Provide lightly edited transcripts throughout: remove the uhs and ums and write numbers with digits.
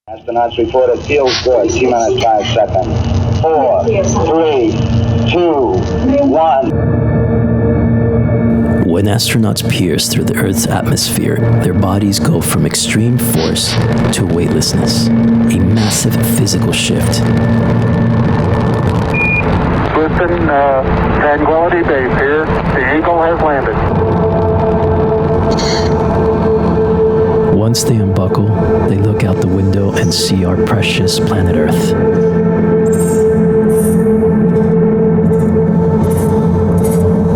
Astronauts report it feels good. T-minus 5 seconds. 4, 3, 2, 1. When astronauts pierce through the Earth's atmosphere, their bodies go from extreme force to weightlessness, a massive physical shift. Houston, Tranquility Base here. The Eagle has landed. Once they unbuckle, they look out the window and see our precious planet Earth.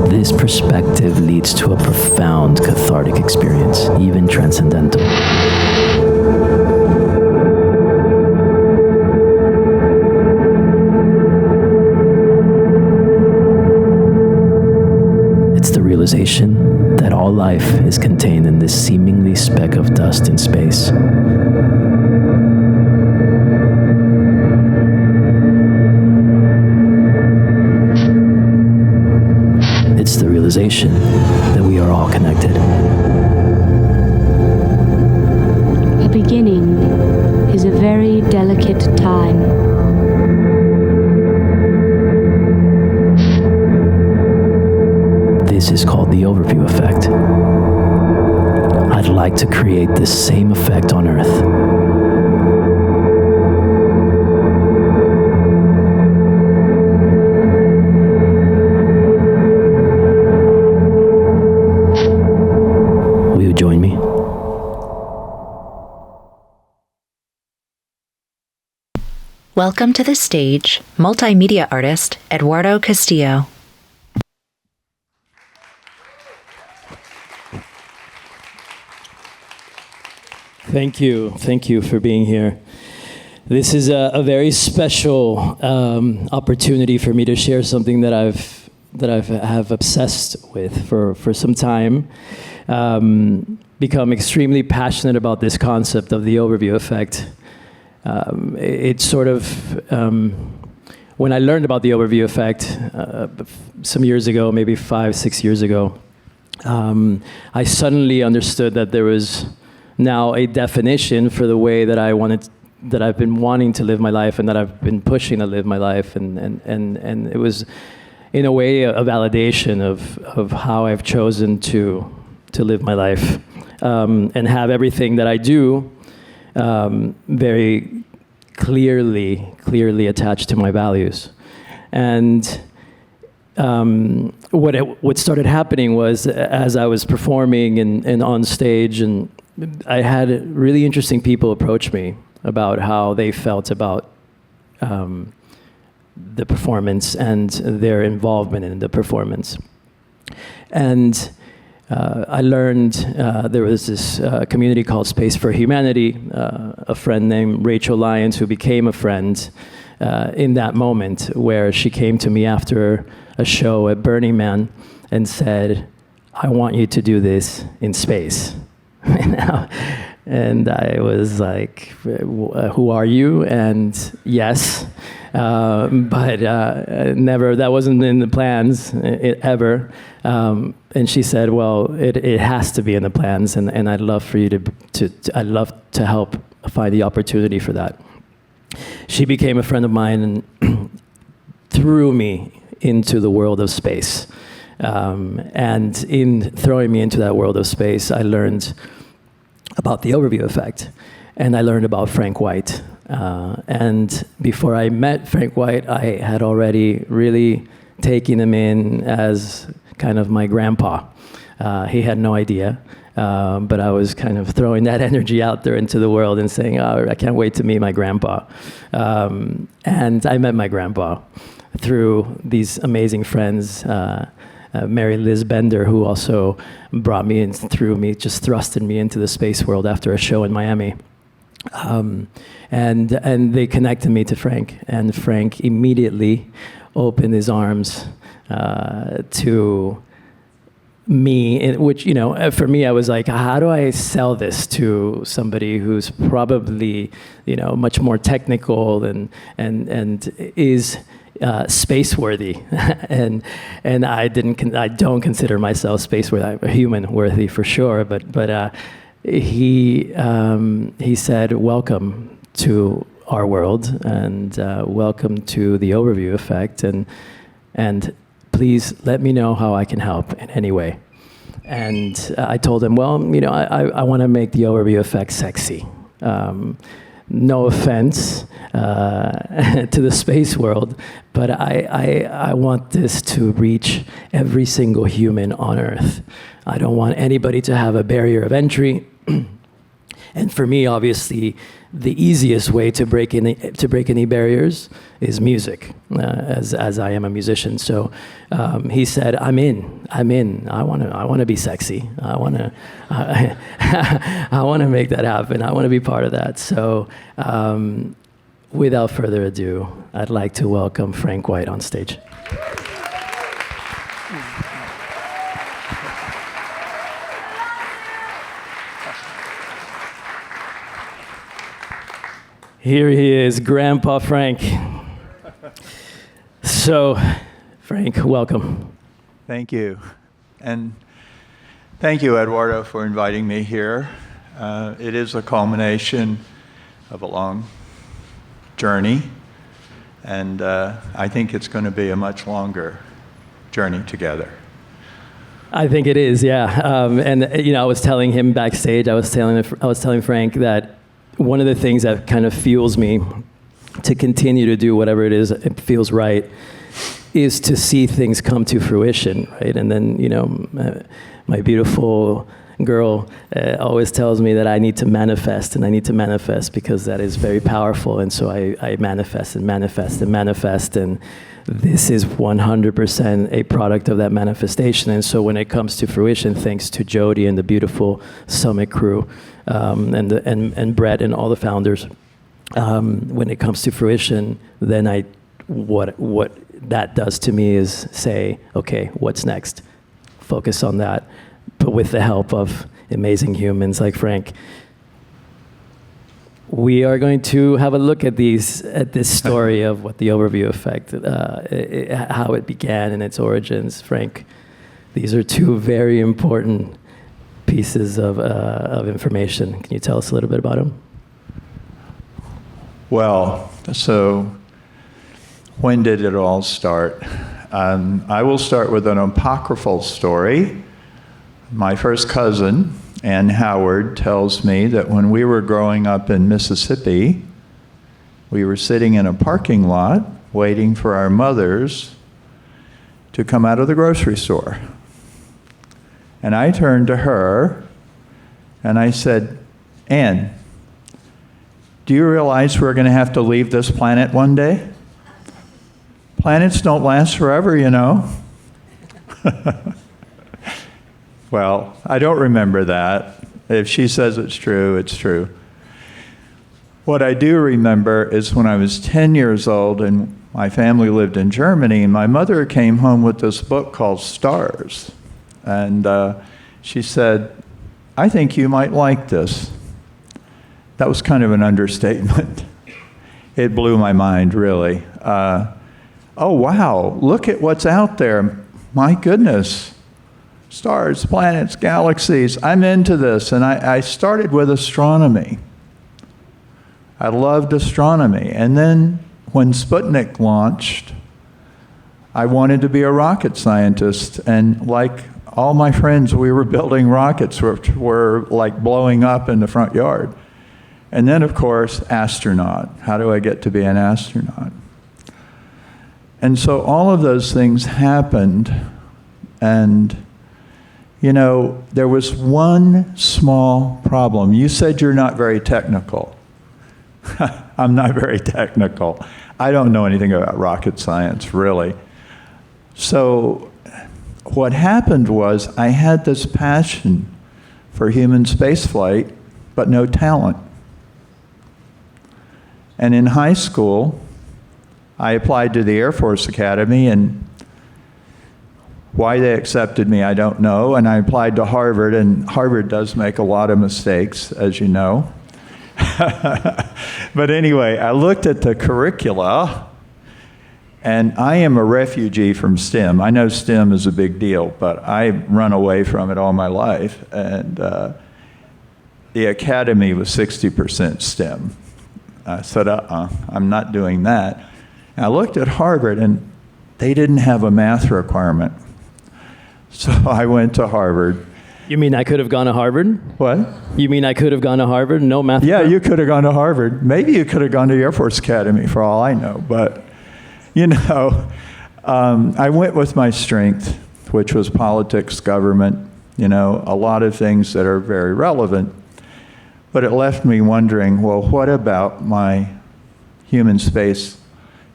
This perspective leads to a profound cathartic experience, even transcendental. It's the realization that all life is contained in this seemingly speck of dust in space. It's the realization that we are all connected. A beginning is a very delicate time. This is called the overview effect. I'd like to create this same effect on Earth. Will you join me? Welcome to the stage, multimedia artist Eduardo Castillo. Thank you for being here. This is a very special opportunity for me to share something that I've obsessed with for some time. Become extremely passionate about this concept of the overview effect. It's sort of when I learned about the overview effect some years ago, maybe 5-6 years ago, I suddenly understood that there was now a definition for the way that I've been wanting to live my life and that I've been pushing to live my life, and it was in a way a validation of how I've chosen to live my life, and have everything that I do very clearly attached to my values. And what started happening was, as I was performing and on stage, and I had really interesting people approach me about how they felt about the performance and their involvement in the performance. And I learned there was this community called Space for Humanity, a friend named Rachel Lyons, who became a friend in that moment, where she came to me after a show at Burning Man and said, "I want you to do this in space." And I was like, "Who are you?" And yes, but never. That wasn't in the plans ever. And she said, "Well, it has to be in the plans, and I'd love for you I'd love to help find the opportunity for that." She became a friend of mine and threw me into the world of space. And in throwing me into that world of space, I learned about the overview effect, and I learned about Frank White. And before I met Frank White, I had already really taken him in as kind of my grandpa. He had no idea, but I was kind of throwing that energy out there into the world and saying, "Oh, I can't wait to meet my grandpa." And I met my grandpa through these amazing friends, Mary Liz Bender, who also brought me in, just thrusted me into the space world after a show in Miami. And they connected me to Frank, and Frank immediately opened his arms to me, which, for me, I was like, how do I sell this to somebody who's probably, much more technical and is space worthy, and I don't consider myself space worthy. I'm human worthy for sure, but he said, "Welcome to our world, and welcome to the Overview Effect, and please let me know how I can help in any way. And I told him, well, I want to make the Overview Effect sexy. No offense to the space world, but I want this to reach every single human on Earth. I don't want anybody to have a barrier of entry. And for me, obviously, the easiest way to break any barriers is music, as I am a musician. So he said, "I'm in. I want to be sexy. I want to make that happen. I want to be part of that." So without further ado, I'd like to welcome Frank White on stage. Here he is, Grandpa Frank. So, Frank, welcome. Thank you. And thank you, Eduardo, for inviting me here. It is a culmination of a long journey, and I think it's going to be a much longer journey together. I think it is, yeah. And I was telling him backstage, I was telling Frank that one of the things that kind of fuels me to continue to do whatever it is it feels right is to see things come to fruition, right? And then, my beautiful girl always tells me that I need to manifest, and I need to manifest because that is very powerful. And so I manifest and manifest and manifest, and this is 100% a product of that manifestation. And so when it comes to fruition, thanks to Jody and the beautiful Summit crew, and Brett and all the founders, when it comes to fruition, then what that does to me is say, okay, what's next? Focus on that, but with the help of amazing humans like Frank. We are going to have a look at this story of what the Overview Effect, how it began and its origins. Frank, these are two very important pieces of information. Can you tell us a little bit about them? Well, so when did it all start? I will start with an apocryphal story. My first cousin, Ann Howard, tells me that when we were growing up in Mississippi, we were sitting in a parking lot waiting for our mothers to come out of the grocery store. And I turned to her and I said, "Ann, do you realize we're going to have to leave this planet one day? Planets don't last forever, you know." Well, I don't remember that. If she says it's true, it's true. What I do remember is when I was 10 years old and my family lived in Germany, my mother came home with this book called Stars. And she said, "I think you might like this." That was kind of an understatement. It blew my mind, really. Oh, wow, look at what's out there. My goodness. Stars, planets, galaxies. I'm into this. And I started with astronomy. I loved astronomy. And then when Sputnik launched, I wanted to be a rocket scientist. And like all my friends, we were building rockets which were like blowing up in the front yard. And then, of course, astronaut. How do I get to be an astronaut? And so all of those things happened. And there was one small problem. You said you're not very technical. I'm not very technical. I don't know anything about rocket science, really. So what happened was I had this passion for human spaceflight, but no talent. And in high school, I applied to the Air Force Academy, and why they accepted me, I don't know. And I applied to Harvard, and Harvard does make a lot of mistakes, as you know. But anyway, I looked at the curricula, and I am a refugee from STEM. I know STEM is a big deal, but I've run away from it all my life. And the academy was 60% STEM. I said, I'm not doing that. And I looked at Harvard, and they didn't have a math requirement. So I went to Harvard. You mean I could have gone to Harvard? What? You mean I could have gone to Harvard? No math? Yeah, you could have gone to Harvard. Maybe you could have gone to the Air Force Academy, for all I know. But, I went with my strength, which was politics, government, a lot of things that are very relevant. But it left me wondering, well, what about my human space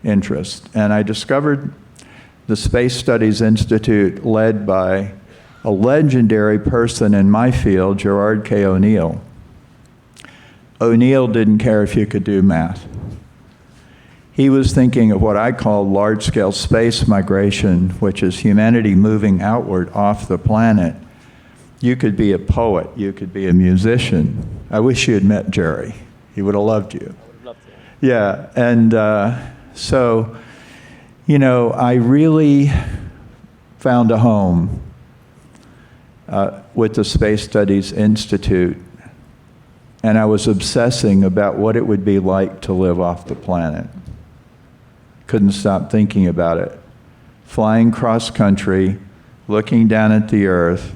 interest? And I discovered the Space Studies Institute, led by a legendary person in my field, Gerard K. O'Neill. O'Neill didn't care if you could do math. He was thinking of what I call large-scale space migration, which is humanity moving outward off the planet. You could be a poet, you could be a musician. I wish you had met Jerry. He would have loved you. I would have loved to. Yeah, and so, I really found a home with the Space Studies Institute, and I was obsessing about what it would be like to live off the planet. Couldn't stop thinking about it. Flying cross country, looking down at the Earth,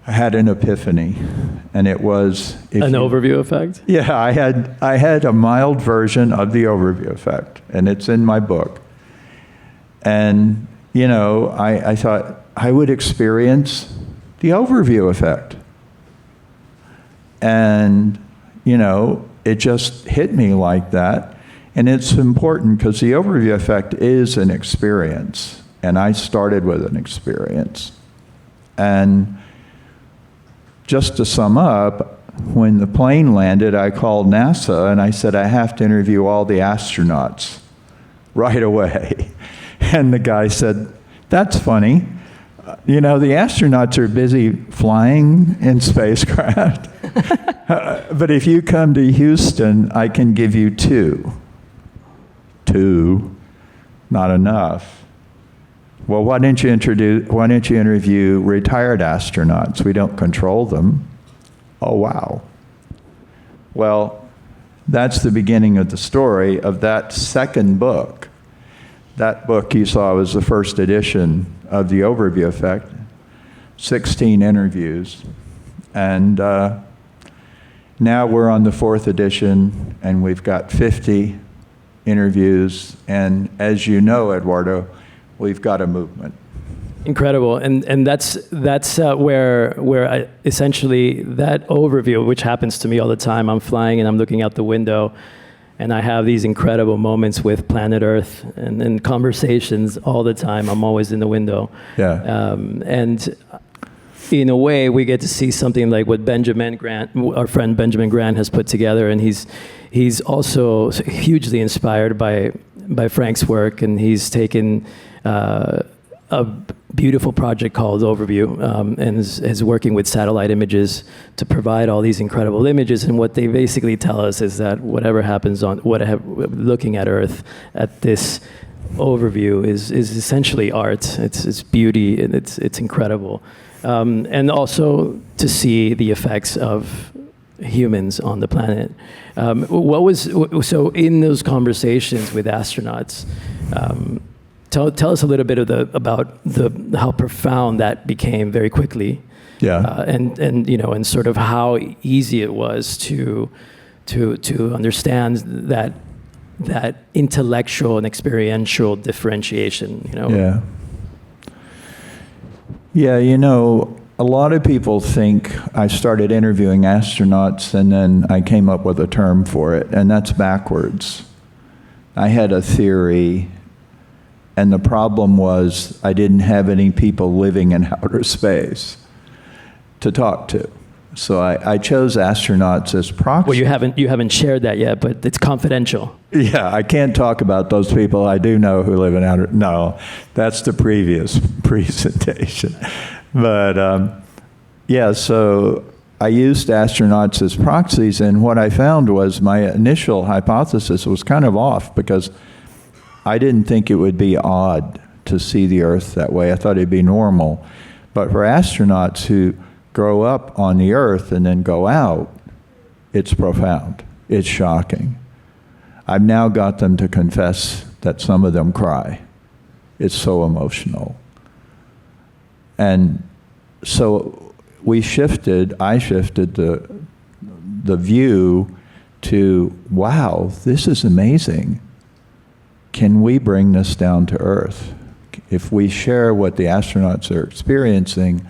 I had an epiphany, and it was... An overview effect? Yeah, I had a mild version of the overview effect, and it's in my book. And, I thought I would experience the overview effect. And, it just hit me like that. And it's important because the overview effect is an experience. And I started with an experience. And just to sum up, when the plane landed, I called NASA and I said, I have to interview all the astronauts right away. And the guy said, that's funny. The astronauts are busy flying in spacecraft. But if you come to Houston, I can give you two. Two, not enough. Well, why don't you interview retired astronauts? We don't control them. Oh, wow. Well, that's the beginning of the story of that second book. That book you saw was the first edition of the overview effect, 16 interviews. And now we're on the fourth edition, and we've got 50 interviews. And as you know, Eduardo, we've got a movement. Incredible, and that's where I, essentially that overview, which happens to me all the time. I'm flying and I'm looking out the window, and I have these incredible moments with planet Earth and conversations all the time. I'm always in the window. Yeah. And in a way, we get to see something like what Benjamin Grant, our friend Benjamin Grant, has put together, and he's also hugely inspired by Frank's work, and he's taken a beautiful project called Overview, and is working with satellite images to provide all these incredible images. And what they basically tell us is that whatever happens looking at Earth at this overview is essentially art. It's beauty, and it's incredible. And also to see the effects of humans on the planet. So in those conversations with astronauts, tell us a little bit about how profound that became very quickly. Yeah. And sort of how easy it was to understand that intellectual and experiential differentiation. Yeah. Yeah, a lot of people think I started interviewing astronauts and then I came up with a term for it, and that's backwards. I had a theory, and the problem was I didn't have any people living in outer space to talk to. So I chose astronauts as proxy. Well, you haven't shared that yet, but it's confidential. Yeah, I can't talk about those people I do know who live in outer... No, that's the previous presentation. But so I used astronauts as proxies, and what I found was my initial hypothesis was kind of off, because I didn't think it would be odd to see the Earth that way. I thought it'd be normal. But for astronauts who grow up on the Earth and then go out, it's profound. It's shocking. I've now got them to confess that some of them cry. It's so emotional. And so I shifted the view to, wow, this is amazing. Can we bring this down to Earth? If we share what the astronauts are experiencing,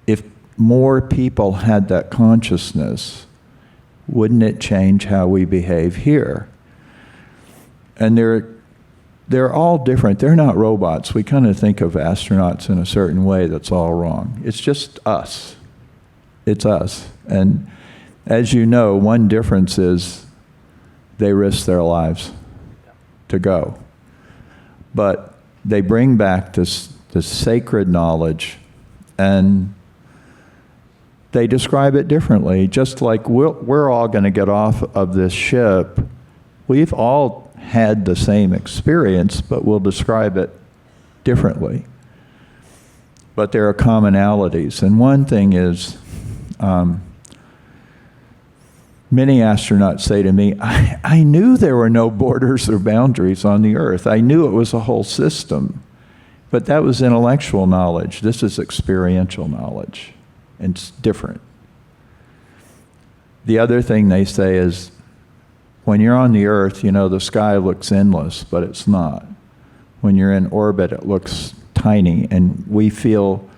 if more people had that consciousness, wouldn't it change how we behave here? And they're all different. They're not robots. We kind of think of astronauts in a certain way that's all wrong. It's just us. It's us. And as you know, one difference is they risk their lives to go. But they bring back this sacred knowledge, and they describe it differently. Just like we're all going to get off of this ship. We've all had the same experience, but we'll describe it differently. But there are commonalities. And one thing is, many astronauts say to me, I knew there were no borders or boundaries on the Earth. I knew it was a whole system. But that was intellectual knowledge. This is experiential knowledge. And it's different. The other thing they say is, when you're on the Earth, you know, the sky looks endless, but it's not. When you're in orbit, it looks tiny. And astronauts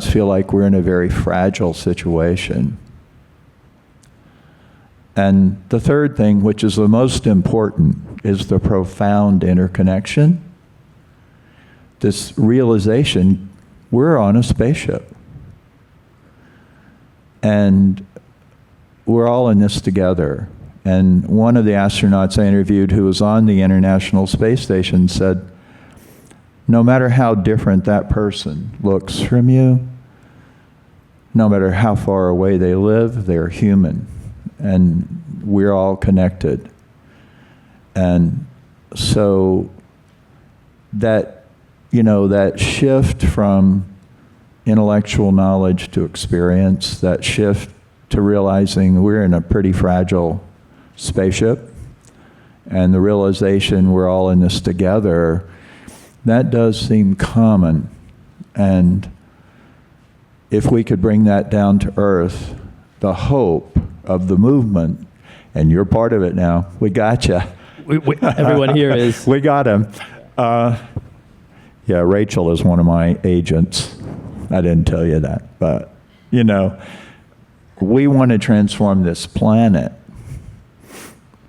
feel like we're in a very fragile situation. And the third thing, which is the most important, is the profound interconnection. This realization, we're on a spaceship. And we're all in this together. And one of the astronauts I interviewed who was on the International Space Station said, no matter how different that person looks from you, no matter how far away they live, they're human. And we're all connected. And so that, that shift from intellectual knowledge to experience, that shift to realizing we're in a pretty fragile spaceship, and the realization we're all in this together, that does seem common. And if we could bring that down to Earth, the hope of the movement, and you're part of it now. We got you. Everyone here is. We got him. Yeah, Rachel is one of my agents. I didn't tell you that, but, we want to transform this planet.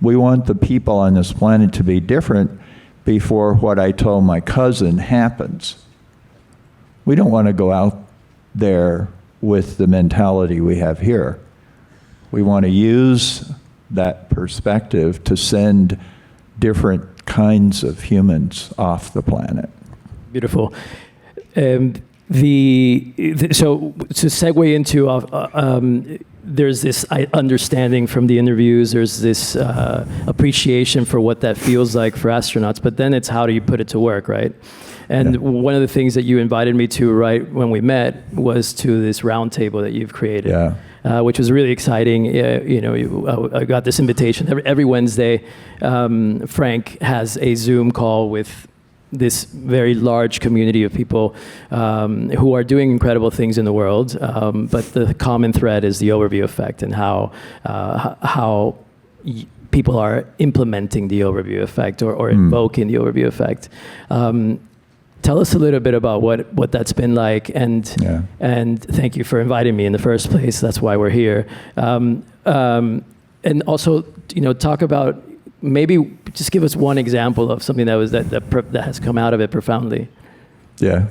We want the people on this planet to be different before what I told my cousin happens. We don't want to go out there with the mentality we have here. We want to use that perspective to send different kinds of humans off the planet. Beautiful. So to segue into, there's this understanding from the interviews, there's this appreciation for what that feels like for astronauts, but then it's how do you put it to work, right? And one of the things that you invited me to right when we met was to this roundtable that you've created. Which was really exciting. I got this invitation every Wednesday. Frank has a Zoom call with this very large community of people who are doing incredible things in the world. But the common thread is the overview effect and how people are implementing the overview effect or invoking the overview effect. Tell us a little bit about what that's been like, and thank you for inviting me in the first place. That's why we're here. And also, talk about, maybe just give us one example of something that has come out of it profoundly. Yeah.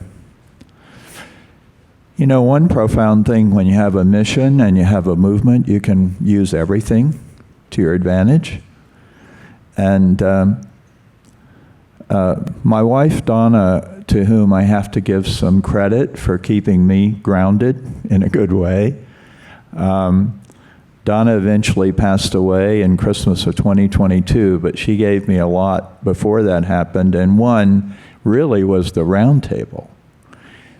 One profound thing when you have a mission and you have a movement, you can use everything to your advantage. And my wife, Donna, to whom I have to give some credit for keeping me grounded in a good way. Donna eventually passed away in Christmas of 2022, but she gave me a lot before that happened, and one really was the roundtable,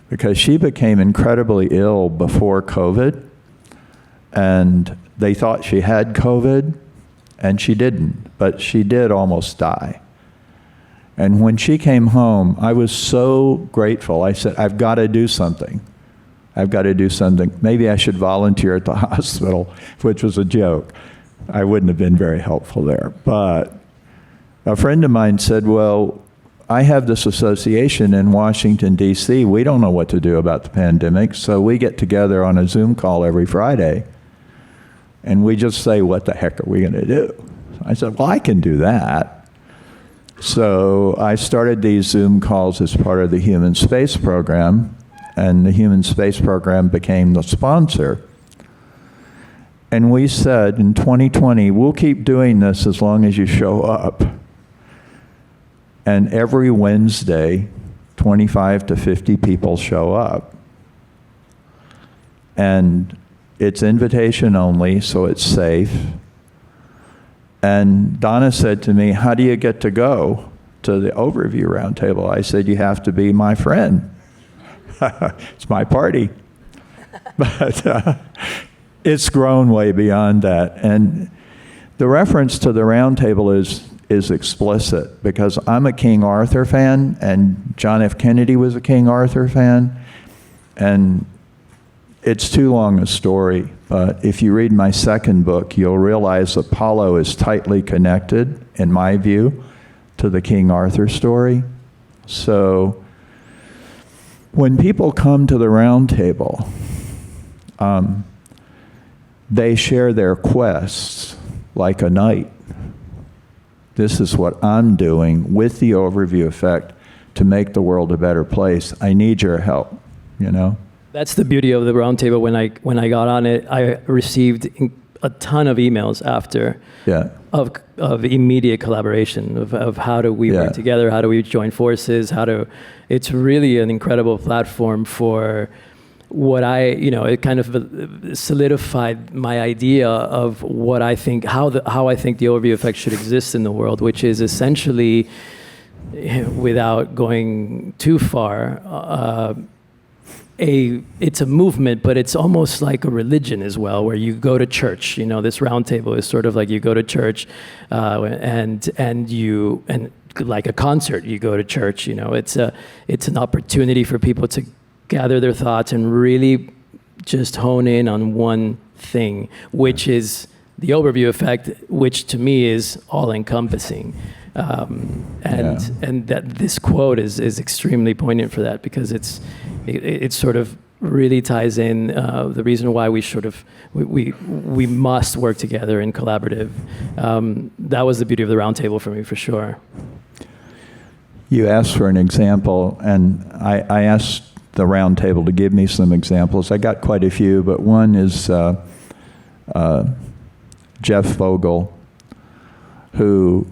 because she became incredibly ill before COVID, and they thought she had COVID, and she didn't, but she did almost die. And when she came home, I was so grateful. I said, I've got to do something. I've got to do something. Maybe I should volunteer at the hospital, which was a joke. I wouldn't have been very helpful there. But a friend of mine said, well, I have this association in Washington, D.C. We don't know what to do about the pandemic, so we get together on a Zoom call every Friday, and we just say, what the heck are we going to do? I said, well, I can do that. So I started these Zoom calls as part of the Human Space Program, and the Human Space Program became the sponsor. And we said in 2020, we'll keep doing this as long as you show up. And every Wednesday, 25 to 50 people show up. And it's invitation only, so it's safe. And Donna said to me, how do you get to go to the overview roundtable? I said, you have to be my friend. It's my party. But it's grown way beyond that. And the reference to the roundtable is explicit, because I'm a King Arthur fan, and John F. Kennedy was a King Arthur fan. And it's too long a story, but if you read my second book, you'll realize Apollo is tightly connected, in my view, to the King Arthur story. So when people come to the round table, they share their quests like a knight. This is what I'm doing with the overview effect to make the world a better place. I need your help, you know? That's the beauty of the roundtable. When I got on it, I received a ton of emails after of immediate collaboration of how do we work together, how do we join forces, it's really an incredible platform for what it kind of solidified my idea of what I think, how I think the overview effect should exist in the world, which is essentially, without going too far, it's a movement, but it's almost like a religion as well, where you go to church. This roundtable is sort of like you go to church, and like a concert, you go to church. It's an opportunity for people to gather their thoughts and really just hone in on one thing, which is the overview effect, which to me is all-encompassing. And that this quote is extremely poignant for that, because it sort of really ties in the reason why we must work together in collaborative. That was the beauty of the roundtable for me, for sure. You asked for an example, and I asked the roundtable to give me some examples. I got quite a few, but one is Jeff Vogel, who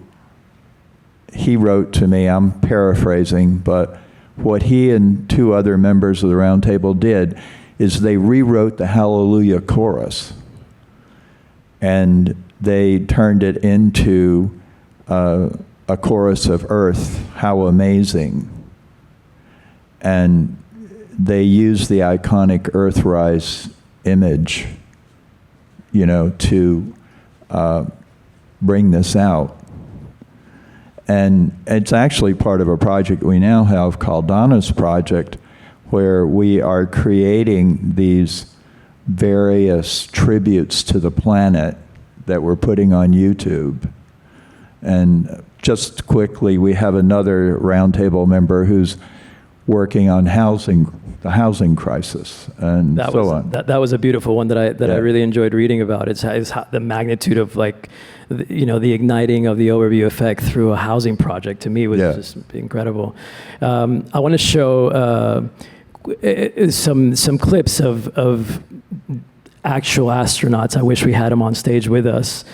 he wrote to me, I'm paraphrasing, but what he and two other members of the roundtable did is they rewrote the Hallelujah chorus, and they turned it into a chorus of Earth, how amazing. And they used the iconic Earthrise image, to bring this out. And it's actually part of a project we now have called Donna's Project, where we are creating these various tributes to the planet that we're putting on YouTube. And just quickly, we have another roundtable member who's working on the housing crisis, and that that was a beautiful one that I really enjoyed reading about. It's the magnitude of the igniting of the overview effect through a housing project, to me was just incredible. I want to show some clips of actual astronauts. I wish we had them on stage with us.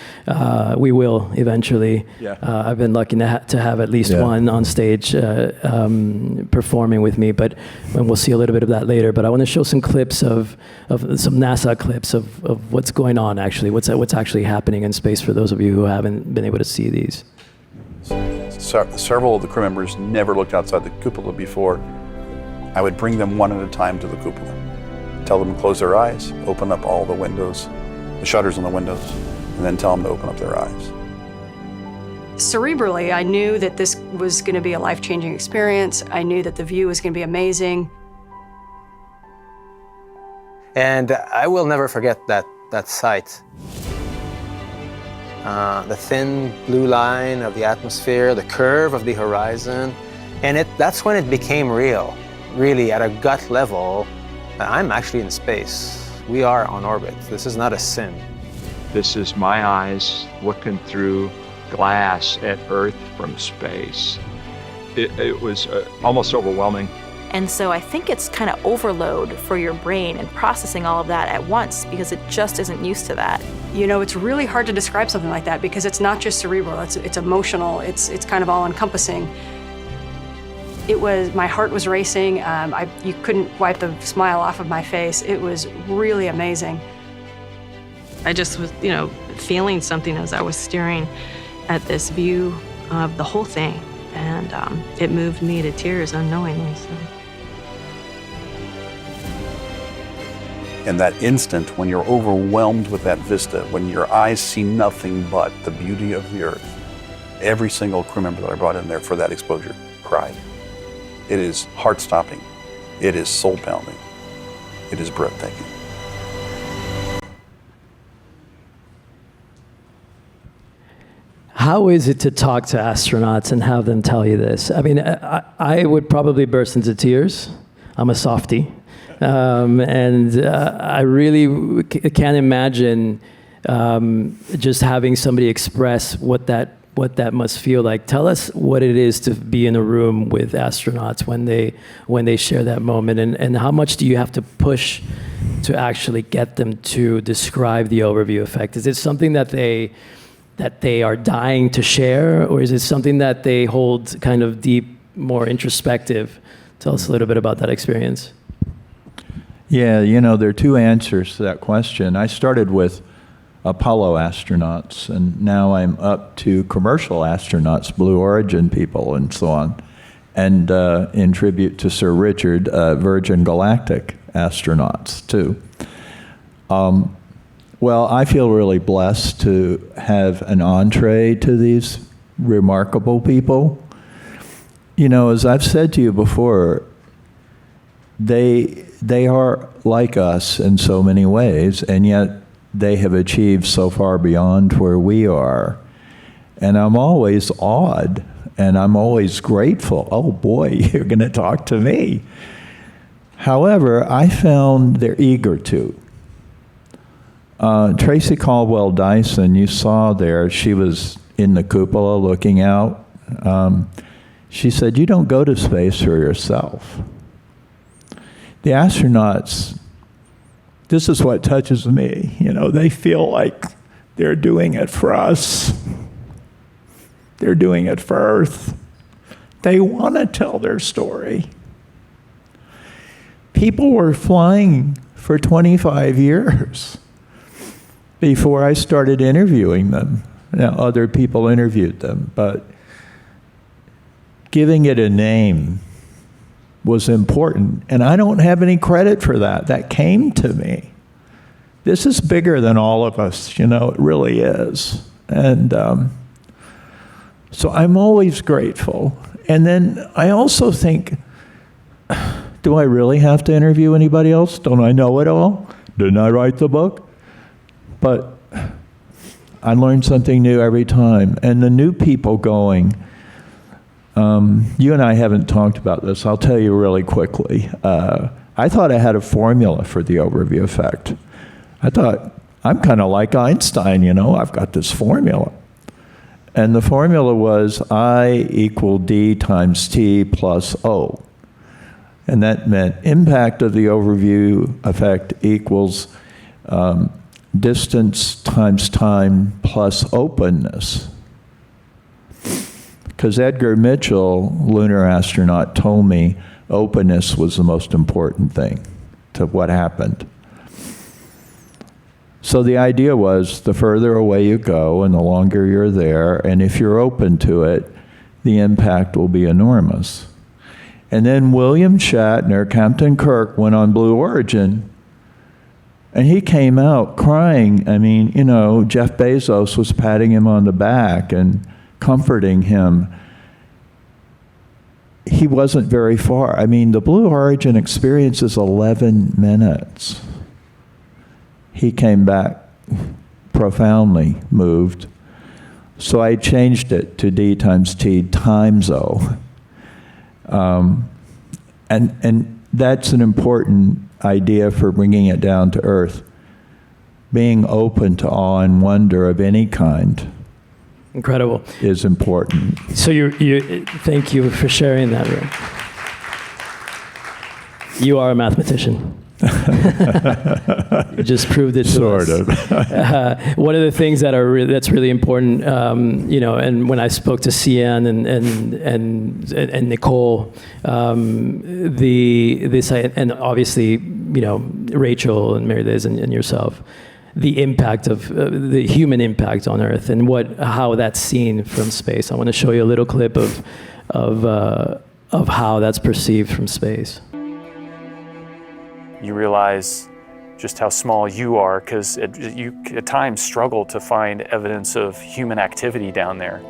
We will eventually. I've been lucky to have at least one on stage performing with me, and we'll see a little bit of that later. But I want to show some clips of some NASA clips of what's going on, actually, what's actually happening in space, for those of you who haven't been able to see these. Several of the crew members never looked outside the cupola before. I would bring them one at a time to the cupola. Tell them to close their eyes, open up all the windows, the shutters on the windows, and then tell them to open up their eyes. Cerebrally, I knew that this was going to be a life-changing experience. I knew that the view was going to be amazing. And I will never forget that sight. The thin blue line of the atmosphere, the curve of the horizon, and that's when it became real. Really, at a gut level, I'm actually in space. We are on orbit. This is not a sim. This is my eyes looking through glass at Earth from space. It was almost overwhelming. And so I think it's kind of overload for your brain and processing all of that at once because it just isn't used to that. You know, it's really hard to describe something like that because it's not just cerebral, it's emotional, it's kind of all encompassing. My heart was racing, you couldn't wipe the smile off of my face. It was really amazing. I just was, feeling something as I was staring at this view of the whole thing. And it moved me to tears unknowingly. So. In that instant, when you're overwhelmed with that vista, when your eyes see nothing but the beauty of the earth, every single crew member that I brought in there for that exposure cried. It is heart-stopping. It is soul-pounding. It is breathtaking. How is it to talk to astronauts and have them tell you this? I mean, I would probably burst into tears. I'm a softie. I really can't imagine just having somebody express what that must feel like. Tell us what it is to be in a room with astronauts when they share that moment, and how much do you have to push to actually get them to describe the overview effect? Is it something that they are dying to share, or is it something that they hold kind of deep, more introspective? Tell us a little bit about that experience. Yeah, there are two answers to that question. I started with Apollo astronauts, and now I'm up to commercial astronauts, Blue Origin people, and so on. And in tribute to Sir Richard, Virgin Galactic astronauts, too. Well, I feel really blessed to have an entree to these remarkable people. As I've said to you before, they are like us in so many ways, and yet they have achieved so far beyond where we are. And I'm always awed, and I'm always grateful. Oh boy, you're going to talk to me. However, I found they're eager to. Tracy Caldwell Dyson, you saw there, she was in the cupola looking out. She said, you don't go to space for yourself. The astronauts, this is what touches me. They feel like they're doing it for us. They're doing it for Earth. They want to tell their story. People were flying for 25 years before I started interviewing them. Now, other people interviewed them, but giving it a name was important, and I don't have any credit for that. That came to me. This is bigger than all of us, it really is. And so I'm always grateful. And then I also think, do I really have to interview anybody else? Don't I know it all? Didn't I write the book? But I learn something new every time. And the new people going, you and I haven't talked about this. I'll tell you really quickly. I thought I had a formula for the overview effect. I thought, I'm kind of like Einstein, I've got this formula. And the formula was I equal D times T plus O. And that meant impact of the overview effect equals distance times time plus openness. Because Edgar Mitchell, lunar astronaut, told me openness was the most important thing to what happened. So the idea was the further away you go and the longer you're there, and if you're open to it, the impact will be enormous. And then William Shatner, Captain Kirk, went on Blue Origin, And he came out crying. I mean, you know, Jeff Bezos was patting him on the back and comforting him. He wasn't very far. I mean, the Blue Origin experience is 11 minutes. He came back profoundly moved. So I changed it to D times T times O. And that's an important idea for bringing it down to earth. Being open to awe and wonder of any kind. Incredible. Is important. So you thank you for sharing that, Rick. You are a mathematician. You just proved it to sort us. of. One of the things that's really important, you know, and when I spoke to Cian and Nicole, and obviously, you know, Rachel and Mary Liz and yourself, the impact of the human impact on Earth and how that's seen from space. I want to show you a little clip of how that's perceived from space. You realize just how small you are, because you at times struggle to find evidence of human activity down there.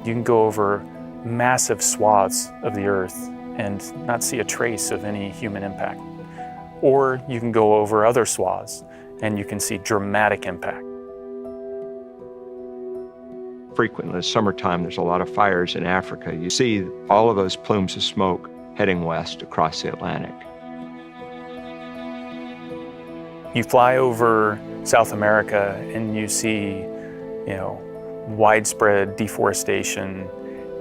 You can go over massive swaths of the Earth and not see a trace of any human impact. Or you can go over other swaths and you can see dramatic impact. Frequently in the summertime, there's a lot of fires in Africa. You see all of those plumes of smoke heading west across the Atlantic. You fly over South America and you see, you know, widespread deforestation,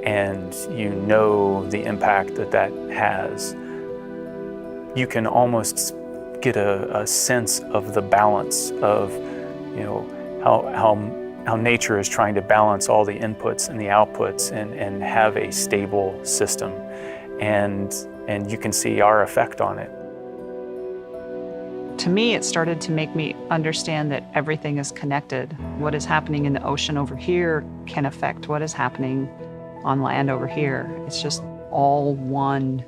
and you know the impact that has. You can almost get a sense of the balance of, you know, how nature is trying to balance all the inputs and the outputs and have a stable system, and you can see our effect on it. To me, it started to make me understand that everything is connected. What is happening in the ocean over here can affect what is happening on land over here. It's just all one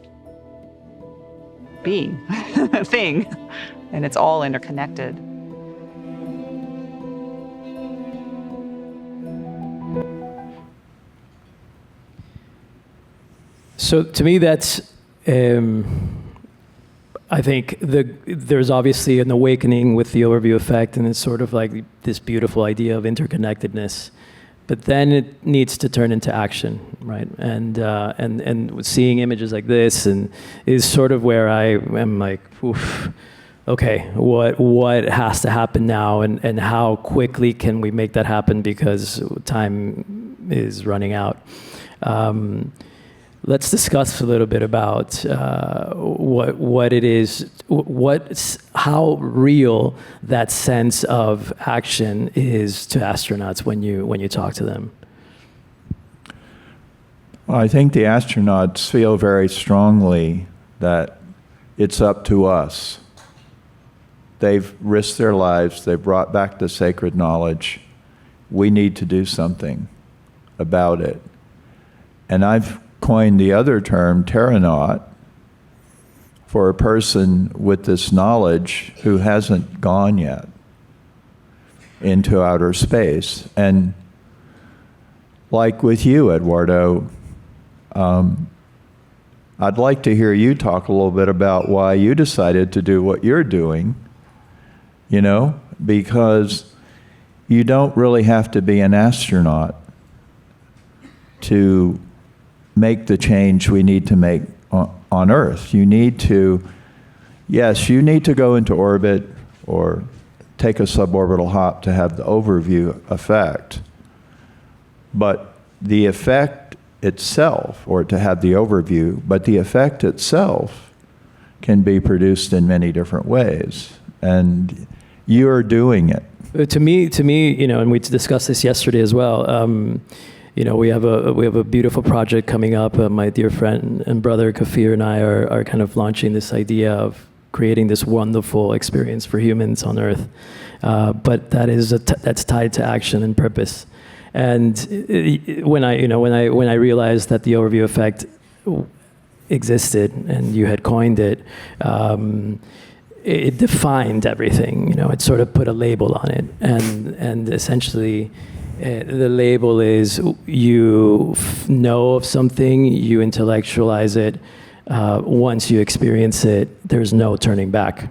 being, thing, and it's all interconnected. So to me, that's, I think there's obviously an awakening with the overview effect, and it's sort of like this beautiful idea of interconnectedness. But then it needs to turn into action, right? And seeing images like this and is sort of where I am like, oof, okay, what has to happen now, and how quickly can we make that happen, because time is running out. Let's discuss a little bit about what it is, how real that sense of action is to astronauts when you talk to them. Well, I think the astronauts feel very strongly that it's up to us. They've risked their lives. They've brought back the sacred knowledge. We need to do something about it. And I've coined the other term, terranaut, for a person with this knowledge who hasn't gone yet into outer space. And like with you, Eduardo, I'd like to hear you talk a little bit about why you decided to do what you're doing, you know, because you don't really have to be an astronaut to make the change we need to make on Earth. You need to, yes, you need to go into orbit or take a suborbital hop to have the overview effect. But the effect itself, or to have the overview, but the effect itself can be produced in many different ways. And you're doing it. To me, you know, and we discussed this yesterday as well. You know, we have a beautiful project coming up. My dear friend and brother Kafir and I are kind of launching this idea of creating this wonderful experience for humans on Earth, but that's tied to action and purpose. And when I realized that the overview effect existed and you had coined it, it defined everything. You know, it sort of put a label on it, and essentially, the label is you know of something, you intellectualize it. Once you experience it, there's no turning back.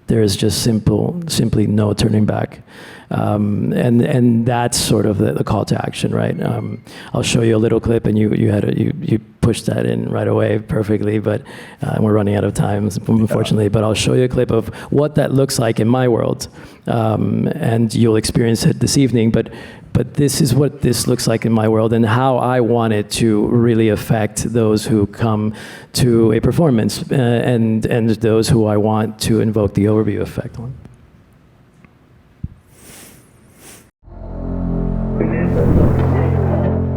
There is just simply no turning back. And that's sort of the call to action, right? I'll show you a little clip, and you pushed that in right away perfectly, but we're running out of time, unfortunately. But I'll show you a clip of what that looks like in my world, and you'll experience it this evening. But this is what this looks like in my world, and how I want it to really affect those who come to a performance, and those who I want to invoke the overview effect on.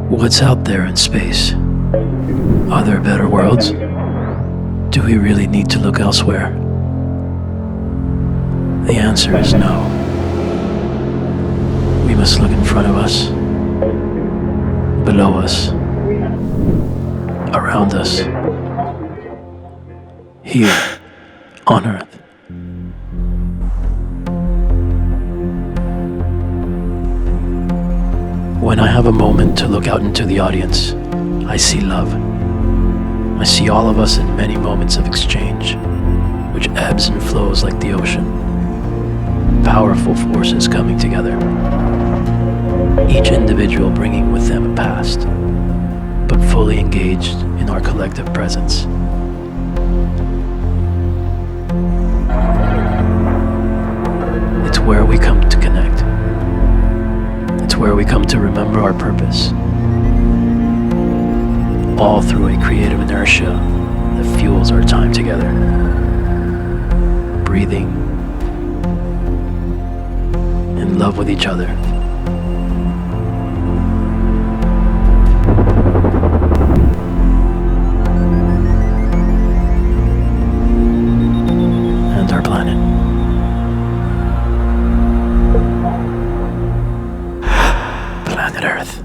What's out there in space? Are there better worlds? Do we really need to look elsewhere? The answer is no. We must look in front of us, below us, around us, here on Earth. When I have a moment to look out into the audience, I see love. I see all of us in many moments of exchange, which ebbs and flows like the ocean. Powerful forces coming together. Each individual bringing with them a past, but fully engaged in our collective presence. It's where we come to connect. It's where we come to remember our purpose. All through a creative inertia that fuels our time together. Breathing in love with each other. And our planet. Planet Earth.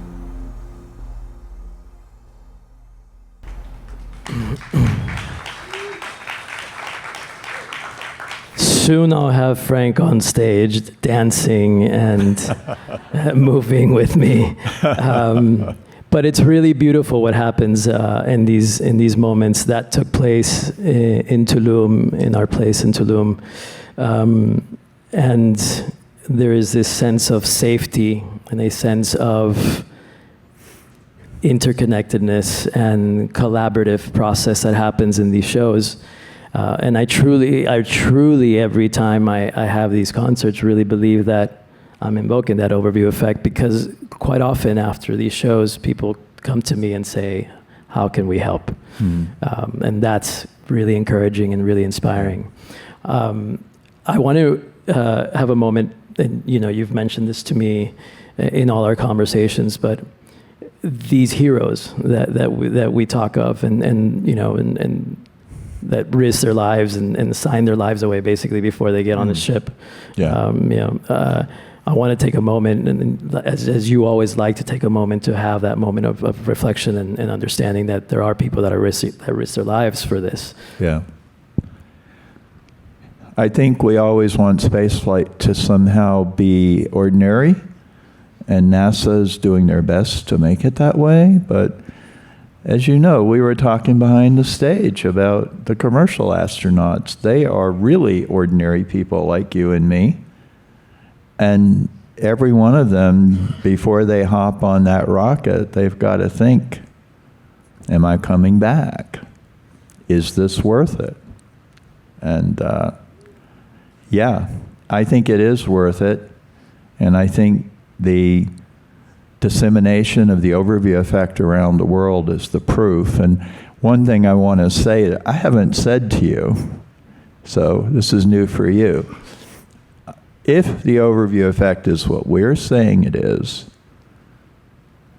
Soon I'll have Frank on stage dancing and moving with me. But it's really beautiful what happens in these moments that took place in Tulum, in our place in Tulum. And there is this sense of safety and a sense of interconnectedness and collaborative process that happens in these shows. And I truly, every time I have these concerts, really believe that I'm invoking that overview effect, because quite often after these shows, people come to me and say, how can we help? And that's really encouraging and really inspiring. I want to have a moment, and you've mentioned this to me in all our conversations, but these heroes that we talk of, and that risk their lives and sign their lives away basically before they get on the ship. Yeah. I want to take a moment, and as you always like to take a moment to have that moment of reflection and understanding that there are people that risk their lives for this. Yeah. I think we always want spaceflight to somehow be ordinary, and NASA's doing their best to make it that way, but as you know, we were talking behind the stage about the commercial astronauts. They are really ordinary people like you and me. And every one of them, before they hop on that rocket, they've got to think, am I coming back? Is this worth it? And yeah, I think it is worth it. And I think the dissemination of the overview effect around the world is the proof. And one thing I want to say that I haven't said to you, so this is new for you. If the overview effect is what we're saying it is,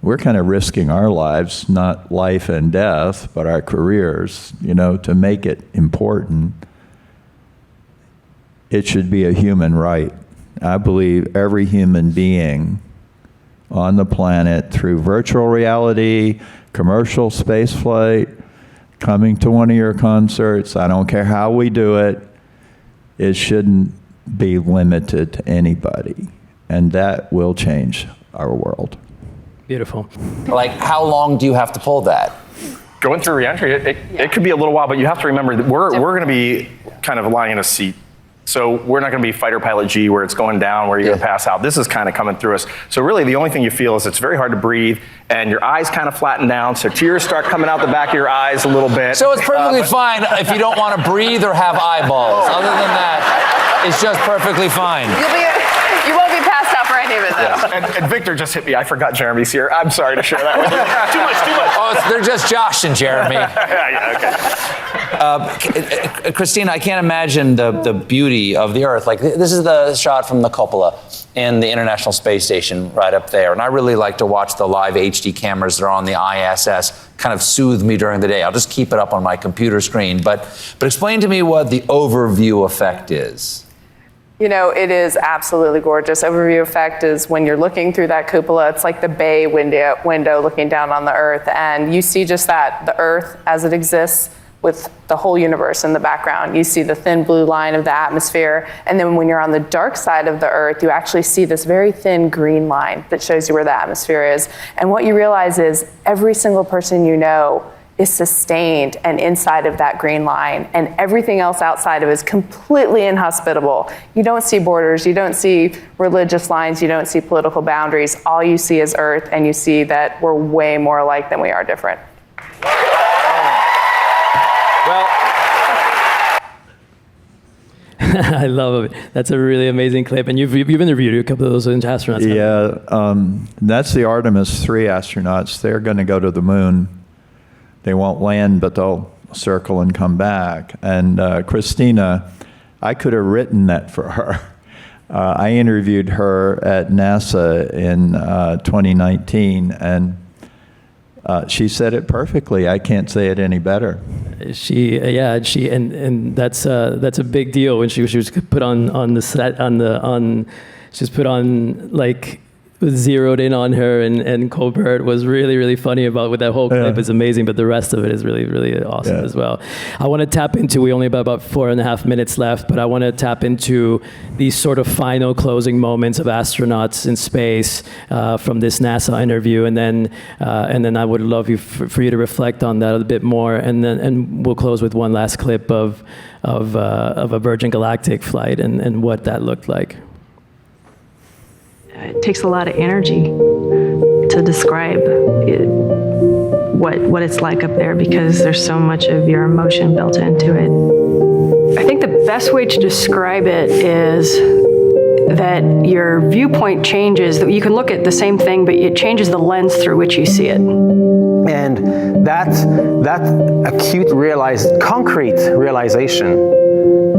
we're kind of risking our lives, not life and death, but our careers, to make it important. It should be a human right. I believe every human being on the planet, through virtual reality, commercial spaceflight, coming to one of your concerts, I don't care how we do it, it shouldn't be limited to anybody. And that will change our world. Beautiful. Like, how long do you have to pull that? Going through reentry, it could be a little while, but you have to remember that we're going to be kind of lying in a seat. So we're not going to be fighter pilot G where it's going down, where you're going to pass out. This is kind of coming through us. So really the only thing you feel is it's very hard to breathe, and your eyes kind of flatten down, so tears start coming out the back of your eyes a little bit. So it's perfectly fine if you don't want to breathe or have eyeballs. Other than that, it's just perfectly fine. You won't be passed out for any of it, though. And Victor just hit me. I forgot Jeremy's here. I'm sorry to share that with you. Too much. Oh, they're just Josh and Jeremy. Okay. Christina, I can't imagine the beauty of the Earth. Like, this is the shot from the cupola in the International Space Station right up there. And I really like to watch the live HD cameras that are on the ISS kind of soothe me during the day. I'll just keep it up on my computer screen. But explain to me what the overview effect is. You know, it is absolutely gorgeous. Overview effect is when you're looking through that cupola, it's like the bay window looking down on the Earth, and you see just that, the Earth as it exists with the whole universe in the background. You see the thin blue line of the atmosphere, and then when you're on the dark side of the Earth, you actually see this very thin green line that shows you where the atmosphere is. And what you realize is every single person you know is sustained and inside of that green line, and everything else outside of it is completely inhospitable. You don't see borders, you don't see religious lines, you don't see political boundaries. All you see is Earth, and you see that we're way more alike than we are different. Well, I love it. That's a really amazing clip. And you've interviewed a couple of those astronauts. Yeah, that's the Artemis 3 astronauts. They're going to go to the moon. They won't land, but they'll circle and come back. And Christina, I could have written that for her. I interviewed her at NASA in 2019, and she said it perfectly. I can't say it any better. And that's a big deal when she was put on the set she was put on, like, zeroed in on her, and Colbert was really, really funny about with that whole clip. It's amazing, but the rest of it is really, really awesome as well. I want to tap into, we only have about 4.5 minutes left, but I want to tap into these sort of final closing moments of astronauts in space from this NASA interview, and then I would love for you to reflect on that a bit more, and we'll close with one last clip of a Virgin Galactic flight and what that looked like. It takes a lot of energy to describe what it's like up there, because there's so much of your emotion built into it. I think the best way to describe it is that your viewpoint changes. You can look at the same thing, but it changes the lens through which you see it. And that acute concrete realization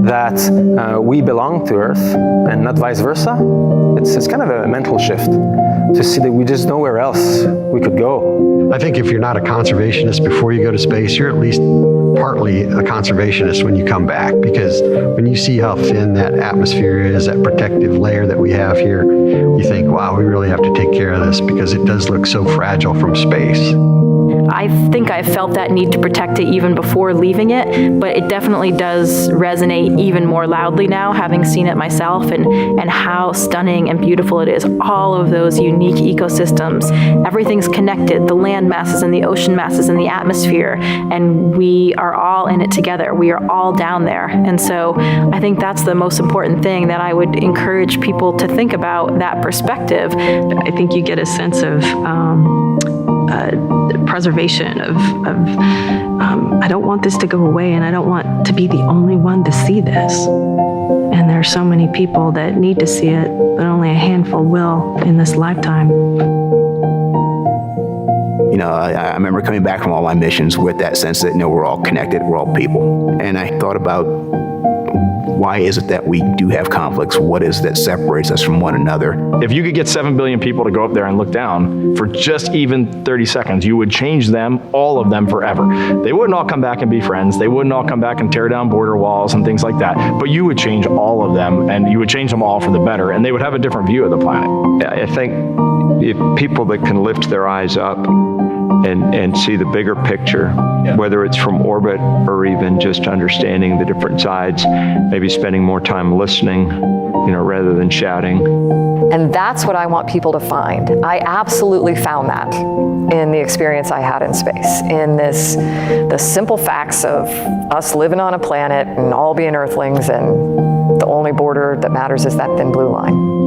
that we belong to Earth and not vice versa, it's kind of a mental shift to see that we just nowhere else we could go. I think if you're not a conservationist before you go to space, you're at least partly a conservationist when you come back, because when you see how thin that atmosphere is, that protective layer that we have here, you think, wow, we really have to take care of this, because it does look so fragile from space. I think I felt that need to protect it even before leaving it, but it definitely does resonate even more loudly now, having seen it myself, and how stunning and beautiful it is. All of those unique ecosystems, everything's connected, the land masses and the ocean masses and the atmosphere, and we are all in it together. We are all down there. And so I think that's the most important thing that I would encourage people to think about, that perspective. I think you get a sense of preservation of I don't want this to go away, and I don't want to be the only one to see this. And there are so many people that need to see it, but only a handful will in this lifetime. You know, I remember coming back from all my missions with that sense that, we're all connected, we're all people. And I thought about, why is it that we do have conflicts? What is that separates us from one another? If you could get 7 billion people to go up there and look down for just even 30 seconds, you would change them, all of them, forever. They wouldn't all come back and be friends. They wouldn't all come back and tear down border walls and things like that. But you would change all of them, and you would change them all for the better, and they would have a different view of the planet. I think if people that can lift their eyes up and see the bigger picture, whether it's from orbit or even just understanding the different sides, maybe spending more time listening, rather than shouting. And that's what I want people to find. I absolutely found that in the experience I had in space, in the simple facts of us living on a planet and all being earthlings, and the only border that matters is that thin blue line.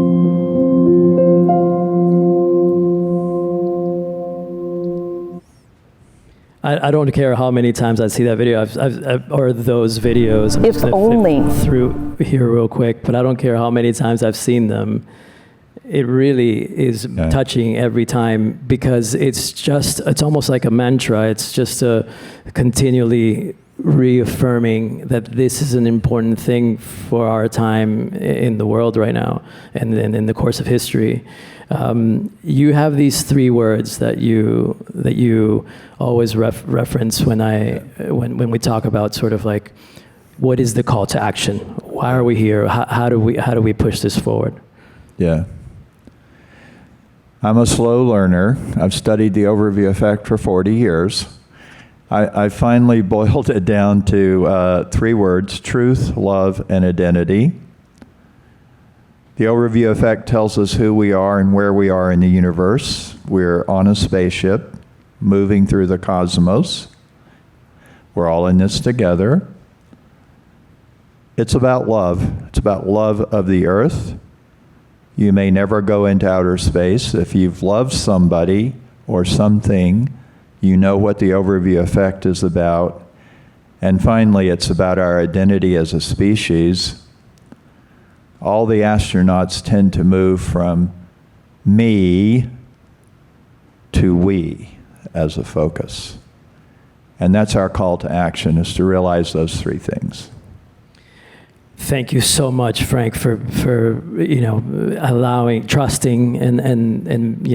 I don't care how many times I see that video or those videos. If only. Through here real quick, but I don't care how many times I've seen them. It really is touching every time, because it's almost like a mantra. It's just a continually reaffirming that this is an important thing for our time in the world right now and in the course of history. You have these 3 words that you always reference when we talk about sort of like, what is the call to action? Why are we here? How do we push this forward? Yeah. I'm a slow learner. I've studied the overview effect for 40 years. I finally boiled it down to 3 words: truth, love, and identity. The overview effect tells us who we are and where we are in the universe. We're on a spaceship moving through the cosmos. We're all in this together. It's about love. It's about love of the earth. You may never go into outer space. If you've loved somebody or something, you know what the overview effect is about. And finally, it's about our identity as a species. All the astronauts tend to move from me to we as a focus. And that's our call to action, is to realize those 3 things. Thank you so much, Frank, for trusting and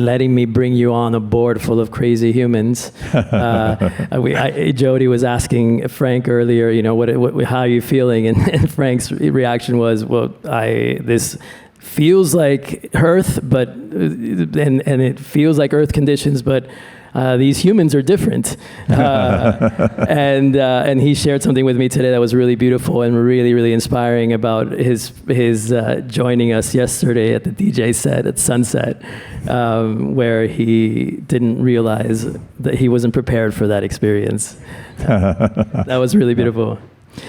letting me bring you on a board full of crazy humans. Jody was asking Frank earlier, how are you feeling? And Frank's reaction was, well, this feels like Earth, but and it feels like Earth conditions, but these humans are different. And he shared something with me today that was really beautiful and really, really inspiring about his joining us yesterday at the DJ set at Sunset, where he didn't realize that he wasn't prepared for that experience. That was really beautiful.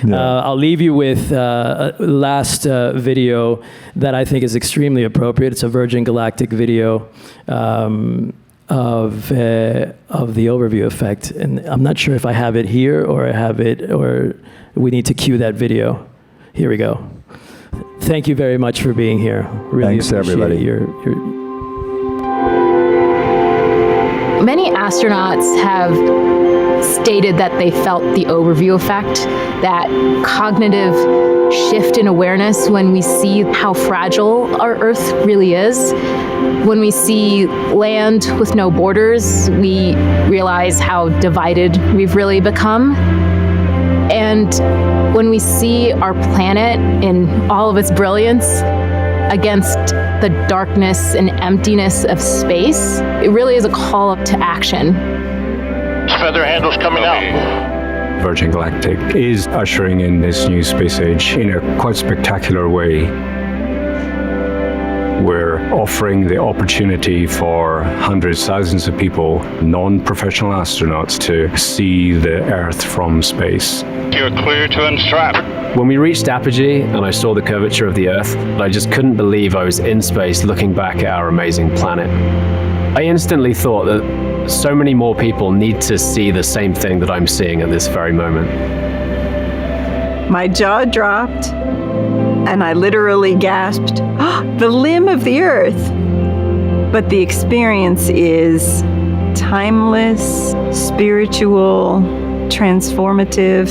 Yeah. I'll leave you with a last video that I think is extremely appropriate. It's a Virgin Galactic video of the overview effect, and I'm not sure if I have it here or we need to cue that video. Here we go. Thank you very much for being here. Really Thanks, everybody. Many astronauts have stated that they felt the overview effect, that cognitive shift in awareness when we see how fragile our Earth really is. When we see land with no borders, we realize how divided we've really become. And when we see our planet in all of its brilliance against the darkness and emptiness of space, it really is a call to action. Feather handles coming out. Virgin Galactic is ushering in this new space age in a quite spectacular way. We're offering the opportunity for hundreds, thousands of people, non-professional astronauts, to see the Earth from space. You're clear to unstrap. When we reached apogee and I saw the curvature of the Earth, I just couldn't believe I was in space looking back at our amazing planet. I instantly thought that so many more people need to see the same thing that I'm seeing at this very moment. My jaw dropped and I literally gasped, "Oh, the limb of the Earth!" But the experience is timeless, spiritual, transformative.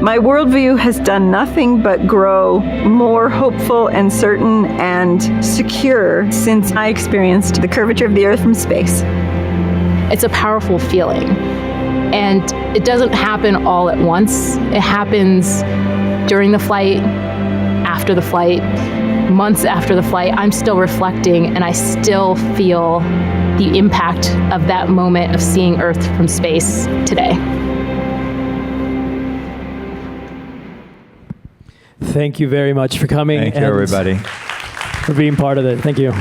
My worldview has done nothing but grow more hopeful and certain and secure since I experienced the curvature of the Earth from space. It's a powerful feeling, and it doesn't happen all at once. It happens during the flight, after the flight, months after the flight. I'm still reflecting, and I still feel the impact of that moment of seeing Earth from space today. Thank you very much for coming. Thank you, everybody. For being part of it. Thank you.